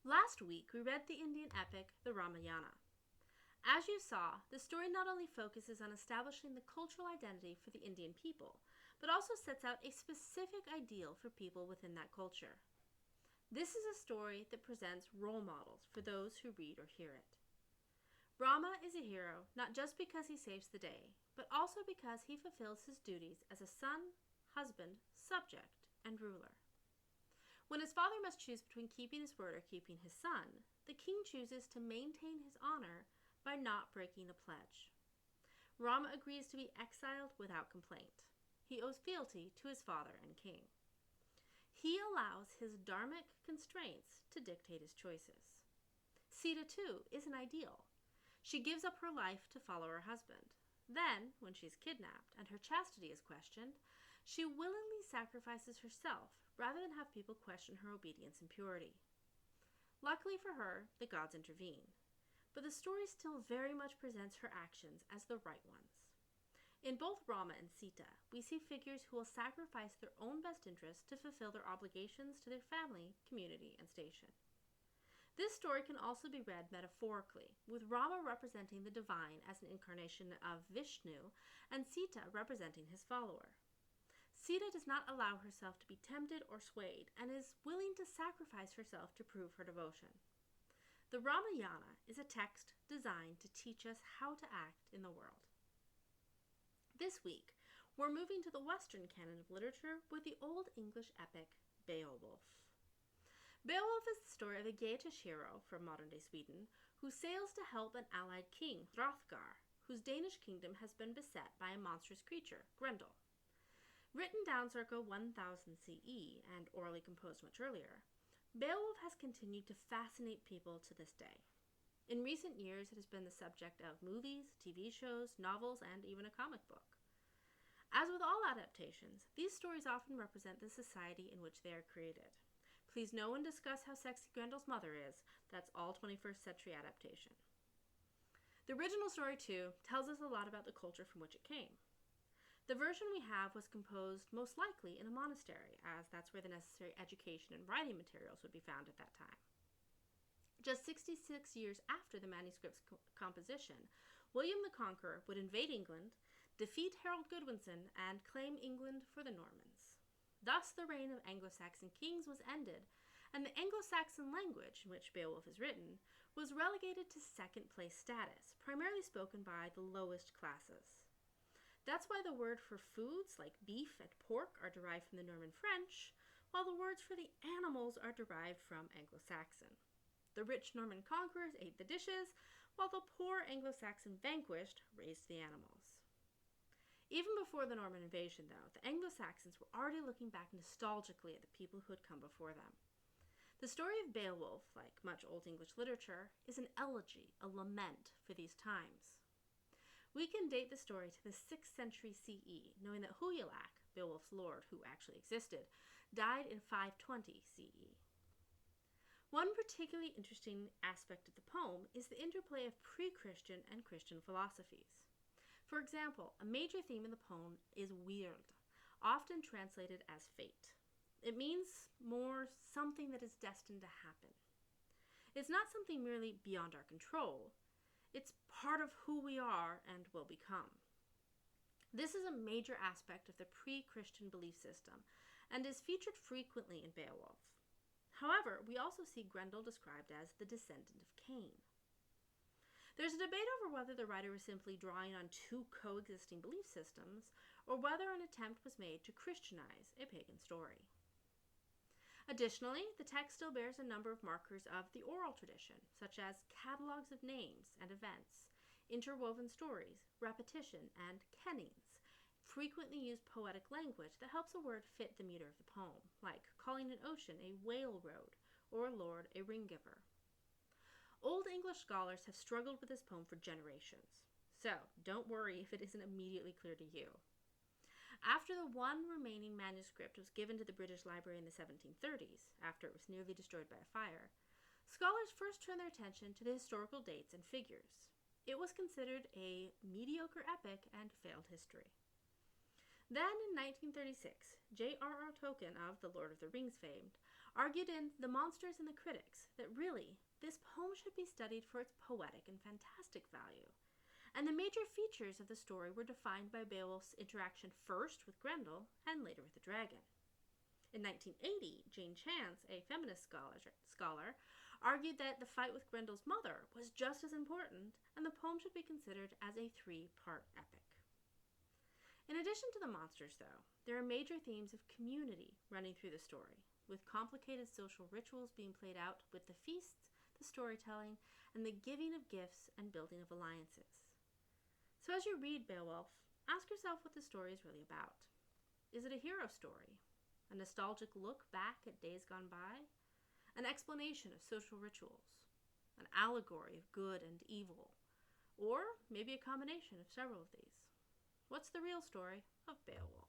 Last week, we read the Indian epic, the Ramayana. As you saw, the story not only focuses on establishing the cultural identity for the Indian people, but also sets out a specific ideal for people within that culture. This is a story that presents role models for those who read or hear it. Rama is a hero not just because he saves the day, but also because he fulfills his duties as a son, husband, subject, and ruler. When his father must choose between keeping his word or keeping his son, the king chooses to maintain his honor by not breaking the pledge. Rama agrees to be exiled without complaint. He owes fealty to his father and king. He allows his dharmic constraints to dictate his choices. Sita, too, is an ideal. She gives up her life to follow her husband. Then, when she's kidnapped and her chastity is questioned, she willingly sacrifices herself rather than have people question her obedience and purity. Luckily for her, the gods intervene, but the story still very much presents her actions as the right ones. In both Rama and Sita, we see figures who will sacrifice their own best interests to fulfill their obligations to their family, community, and station. This story can also be read metaphorically, with Rama representing the divine as an incarnation of Vishnu and Sita representing his follower. Sita does not allow herself to be tempted or swayed and is willing to sacrifice herself to prove her devotion. The Ramayana is a text designed to teach us how to act in the world. This week, we're moving to the Western canon of literature with the Old English epic Beowulf. Beowulf is the story of a Geatish hero from modern-day Sweden who sails to help an allied king, Hrothgar, whose Danish kingdom has been beset by a monstrous creature, Grendel. Written down circa 1000 CE and orally composed much earlier, Beowulf has continued to fascinate people to this day. In recent years, it has been the subject of movies, TV shows, novels, and even a comic book. As with all adaptations, these stories often represent the society in which they are created. Please no one discuss how sexy Grendel's mother is. That's all 21st century adaptation. The original story, too, tells us a lot about the culture from which it came. The version we have was composed most likely in a monastery, as that's where the necessary education and writing materials would be found at that time. Just 66 years after the manuscript's composition, William the Conqueror would invade England, defeat Harold Godwinson, and claim England for the Normans. Thus, the reign of Anglo-Saxon kings was ended, and the Anglo-Saxon language, in which Beowulf is written, was relegated to second-place status, primarily spoken by the lowest classes. That's why the word for foods like beef and pork are derived from the Norman French, while the words for the animals are derived from Anglo-Saxon. The rich Norman conquerors ate the dishes, while the poor Anglo-Saxon vanquished raised the animals. Even before the Norman invasion, though, the Anglo-Saxons were already looking back nostalgically at the people who had come before them. The story of Beowulf, like much Old English literature, is an elegy, a lament for these times. We can date the story to the 6th century CE, knowing that Hugelac, Beowulf's lord, who actually existed, died in 520 CE. One particularly interesting aspect of the poem is the interplay of pre-Christian and Christian philosophies. For example, a major theme in the poem is weird, often translated as fate. It means more something that is destined to happen. It's not something merely beyond our control. It's part of who we are and will become. This is a major aspect of the pre-Christian belief system and is featured frequently in Beowulf. However, we also see Grendel described as the descendant of Cain. There's a debate over whether the writer was simply drawing on two coexisting belief systems, or whether an attempt was made to Christianize a pagan story. Additionally, the text still bears a number of markers of the oral tradition, such as catalogs of names and events, interwoven stories, repetition, and kennings, frequently used poetic language that helps a word fit the meter of the poem, like calling an ocean a whale road, or a lord a ring giver. Old English scholars have struggled with this poem for generations, so don't worry if it isn't immediately clear to you. After the one remaining manuscript was given to the British Library in the 1730s, after it was nearly destroyed by a fire, scholars first turned their attention to the historical dates and figures. It was considered a mediocre epic and failed history. Then, in 1936, J.R.R. Tolkien of The Lord of the Rings fame argued in The Monsters and the Critics that really, this poem should be studied for its poetic and fantastic value. And the major features of the story were defined by Beowulf's interaction first with Grendel and later with the dragon. In 1980, Jane Chance, a feminist scholar, argued that the fight with Grendel's mother was just as important, and the poem should be considered as a 3-part epic. In addition to the monsters, though, there are major themes of community running through the story, with complicated social rituals being played out with the feasts, the storytelling, and the giving of gifts and building of alliances. So as you read Beowulf, ask yourself what the story is really about. Is it a hero story? A nostalgic look back at days gone by? An explanation of social rituals? An allegory of good and evil? Or maybe a combination of several of these? What's the real story of Beowulf?